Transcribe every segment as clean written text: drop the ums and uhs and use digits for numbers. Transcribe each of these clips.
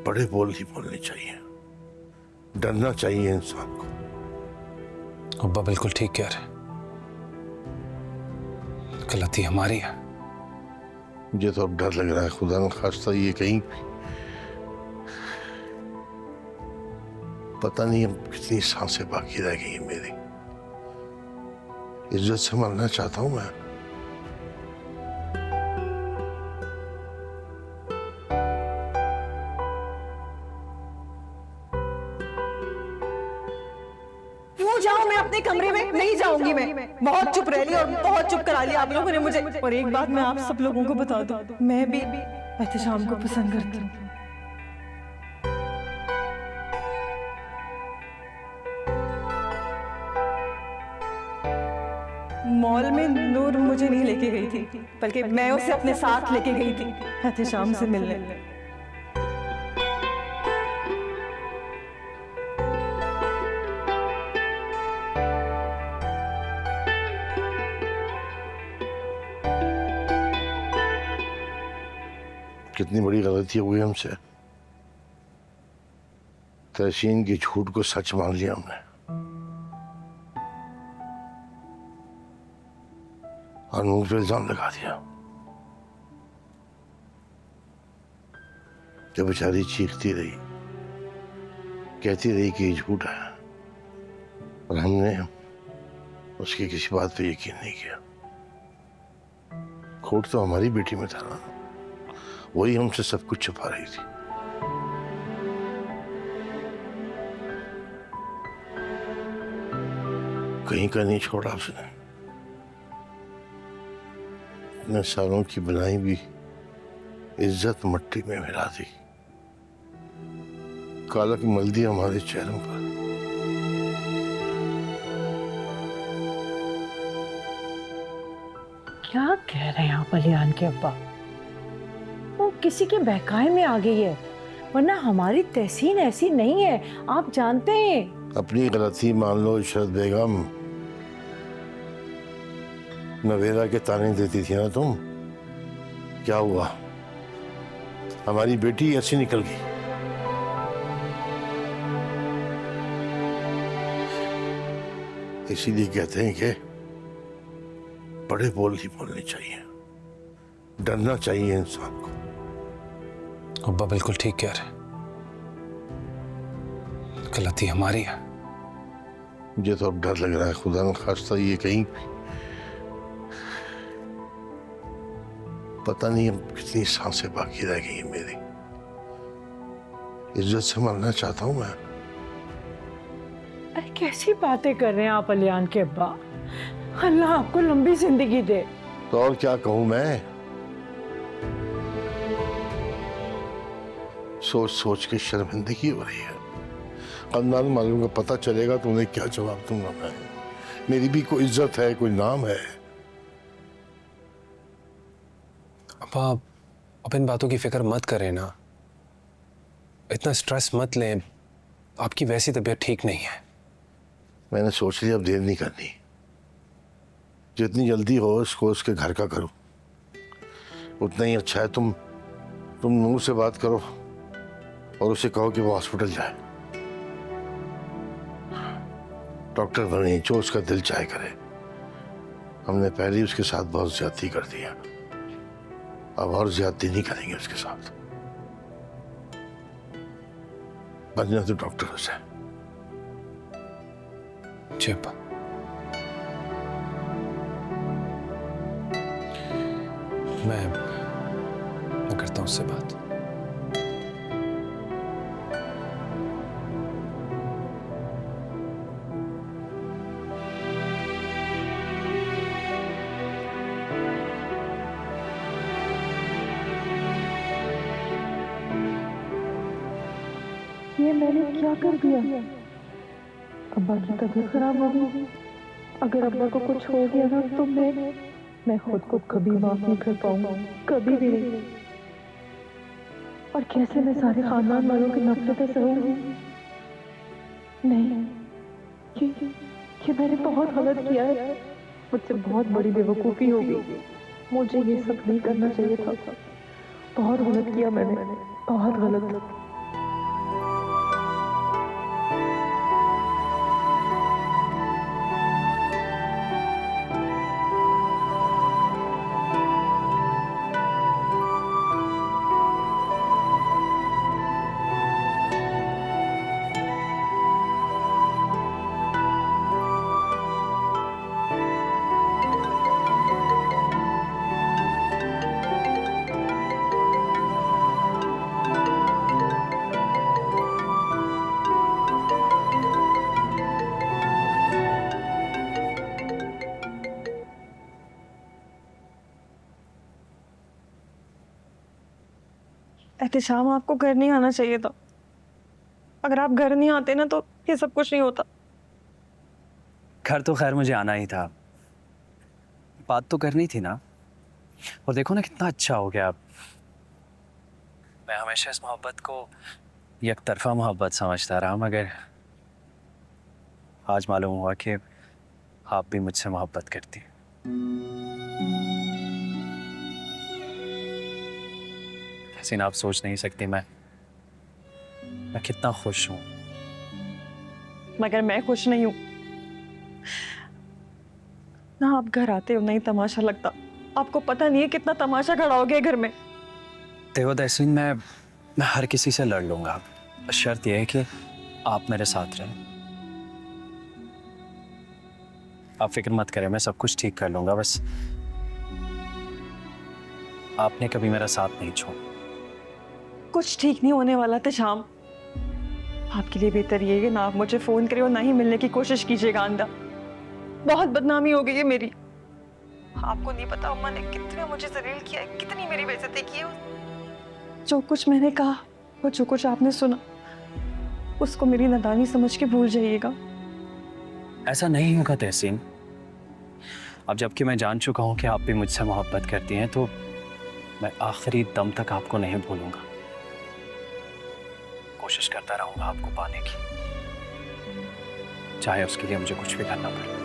बड़े बोल नहीं बोलने चाहिए, डरना चाहिए इंसान को। अब्बा बिल्कुल ठीक कह रहे, गलती हमारी है। मुझे तो अब डर लग रहा है, खुदा न खास्ता ये कहीं पता नहीं अब कितनी सांसें बाकी रह गई हैं मेरी। इज्जत से मरना चाहता हूं मैं। जाओ, मैं अपने कमरे में नहीं जाऊंगी। मैं बहुत चुप रह ली और बहुत चुप करा लिया आप लोगों ने मुझे। और एक बात मैं आप सब लोगों को बता दूं, मैं भी एहतशाम को पसंद करती हूँ। मॉल में नूर मुझे नहीं लेके गई थी, बल्कि मैं उसे अपने साथ लेके गई थी एहतशाम से मिलने। कितनी बड़ी गलती हुई हमसे। तहसीन के झूठ को सच मान लिया हमने और मुंह पे इल्जाम लगा दिया। जब बेचारी चीखती रही, कहती रही कि ये झूठ है, और हमने उसकी किसी बात पे यकीन नहीं किया। खोट तो हमारी बेटी में था ना, वही हमसे सब कुछ छुपा रही थी। कहीं का नहीं छोड़ा उसने। इतने सालों की बनाई भी इज्जत मट्टी में मिला दी, कालक मल दी हमारे चेहरों पर। क्या कह रहे हैं आप अलियान के अब्बा? वो किसी के बहकावे में आ गई है, वरना हमारी तहसीन ऐसी नहीं है, आप जानते हैं। अपनी गलती मान लो इशरत बेगम। नवेरा के ताने देती थी ना तुम, क्या हुआ? हमारी बेटी ऐसी निकल गई। इसीलिए कहते हैं कि बड़े बोल नहीं बोलने चाहिए, डरना चाहिए इंसान को। अब्बा बिल्कुल ठीक कह रहे, गलती हमारी है। मुझे तो अब डर लग रहा है, खुदा न खास्ता ये कहीं पता नहीं अब कितनी सांसें बाकी रह गई हैं मेरी। इज्जत से मरना चाहता हूं मैं। अरे कैसी बातें कर रहे हैं आप अलियान के अब्बा? अल्लाह आपको लंबी जिंदगी दे। तो और क्या कहूं मैं? सोच सोच के शर्मिंदगी हो रही है। खानदान मालूम का पता चलेगा तो उन्हें क्या जवाब दूंगा मैं? मेरी भी कोई इज्जत है, कोई नाम है। अब्बा अब इन बातों की फिक्र मत करें ना, इतना स्ट्रेस मत लें। आपकी वैसी तबीयत ठीक नहीं है। मैंने सोच लिया अब देर नहीं करनी, जितनी जल्दी हो उसको उसके घर का करो, उतना ही अच्छा है। तुम नूर से बात करो और उसे कहो कि वो हॉस्पिटल जाए। डॉक्टर बने, जो उसका दिल चाहे करे। हमने पहले ही उसके साथ बहुत ज्यादती कर दी है, अब और ज्यादती नहीं करेंगे उसके साथ। बनना तो डॉक्टर से। जी अब्बा। मैं करता हूँ उससे बात। ये मैंने क्या कर दिया? अब्बा की तबीयत खराब हो गई। अगर अब्बा को कुछ हो गया ना तो मैं खुद को कभी माफ नहीं कर पाऊंगा, कभी भी नहीं। और कैसे मैं सारे खानदान वालों की नफरतें सहूंगी? नहीं, ये मैंने बहुत गलत किया है। मुझसे बहुत बड़ी बेवकूफ़ी हो गई। मुझे ये सब नहीं करना चाहिए था। बहुत गलत किया मैंने, बहुत गलत। एहतिशाम, आपको घर नहीं आना चाहिए था। अगर आप घर नहीं आते ना तो ये सब कुछ नहीं होता। घर तो खैर मुझे आना ही था, बात तो करनी थी ना। और देखो ना कितना अच्छा हो गया। मैं हमेशा इस मोहब्बत को एक तरफा मोहब्बत समझता रहा, मगर आज मालूम हुआ कि आप भी मुझसे मोहब्बत करती हैं। हसीना, आप सोच नहीं सकती मैं कितना खुश हूँ। मगर मैं खुश नहीं हूँ ना। आप घर आते हो नहीं तमाशा लगता। आपको पता नहीं है कितना तमाशा खड़ा हो गया घर में। देखो तहसीन, मैं हर किसी से लड़ लूंगा, बस शर्त यह है कि आप मेरे साथ रहें। आप फिक्र मत करें, मैं सब कुछ ठीक कर लूंगा। बस आपने कभी मेरा साथ नहीं छोड़ा। कुछ ठीक नहीं होने वाला था शाम। आपके लिए बेहतर ये है कि ना आप मुझे फोन करिए और ना ही मिलने की कोशिश कीजिएगा आंदा। बहुत बदनामी हो गई है मेरी। आपको नहीं पता अम्मा ने कितना मुझे जलील किया है, कितनी मेरी बेइज्जती की है। जो कुछ मैंने कहा और जो कुछ आपने सुना, उसको मेरी नादानी समझ के भूल जाइएगा। ऐसा नहीं होगा तहसीन। अब जबकि मैं जान चुका हूं कि आप भी मुझसे मोहब्बत करती हैं, तो मैं आखिरी दम तक आपको नहीं भूलूंगा। कोशिश करता रहूंगा आपको पाने की, चाहे उसके लिए मुझे कुछ भी करना पड़े।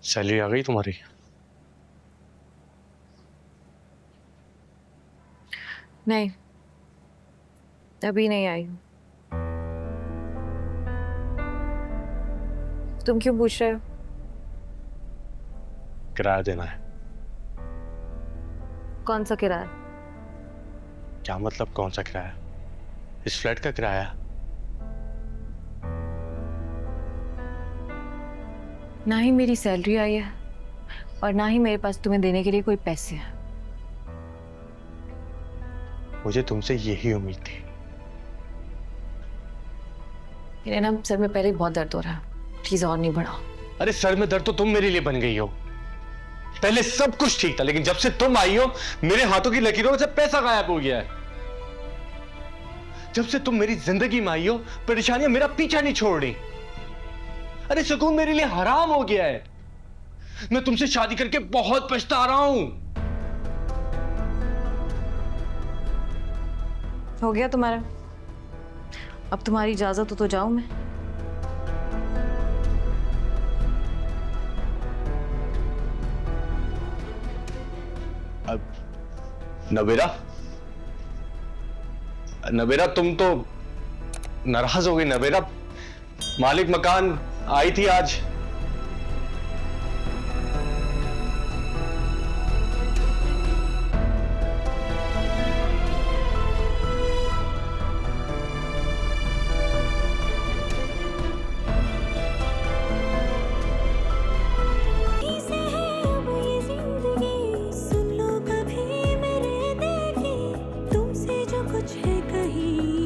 सैलरी आ गई तुम्हारी? नहीं, अभी नहीं आई हूँ। तुम क्यों पूछ रहे हो? किराया देना है। कौन सा किराया? क्या मतलब कौन सा किराया? इस फ्लैट का किराया। ना ही मेरी सैलरी आई है और ना ही मेरे पास तुम्हें देने के लिए कोई पैसे हैं। मुझे तुमसे यही उम्मीद थी। मेरे ना सर में पहले ही बहुत दर्द हो रहा है, प्लीज और नहीं बढ़ाओ। अरे सर में दर्द तो तुम मेरे लिए बन गई हो। पहले सब कुछ ठीक था, लेकिन जब से तुम आई हो मेरे हाथों की लकीरों से पैसा गायब हो गया है। जब से तुम मेरी जिंदगी में आई हो, परेशानियां मेरा पीछा नहीं छोड़ रही। अरे सुकून मेरे लिए हराम हो गया है। मैं तुमसे शादी करके बहुत पछता रहा हूं। हो गया तुम्हारा? अब तुम्हारी इजाजत हो तो जाऊं मैं? अब नबेरा तुम तो नाराज हो गई। नबेरा, मालिक मकान आई थी आज। सुन लो कभी मेरे देखे, तुमसे जो कुछ है कहीं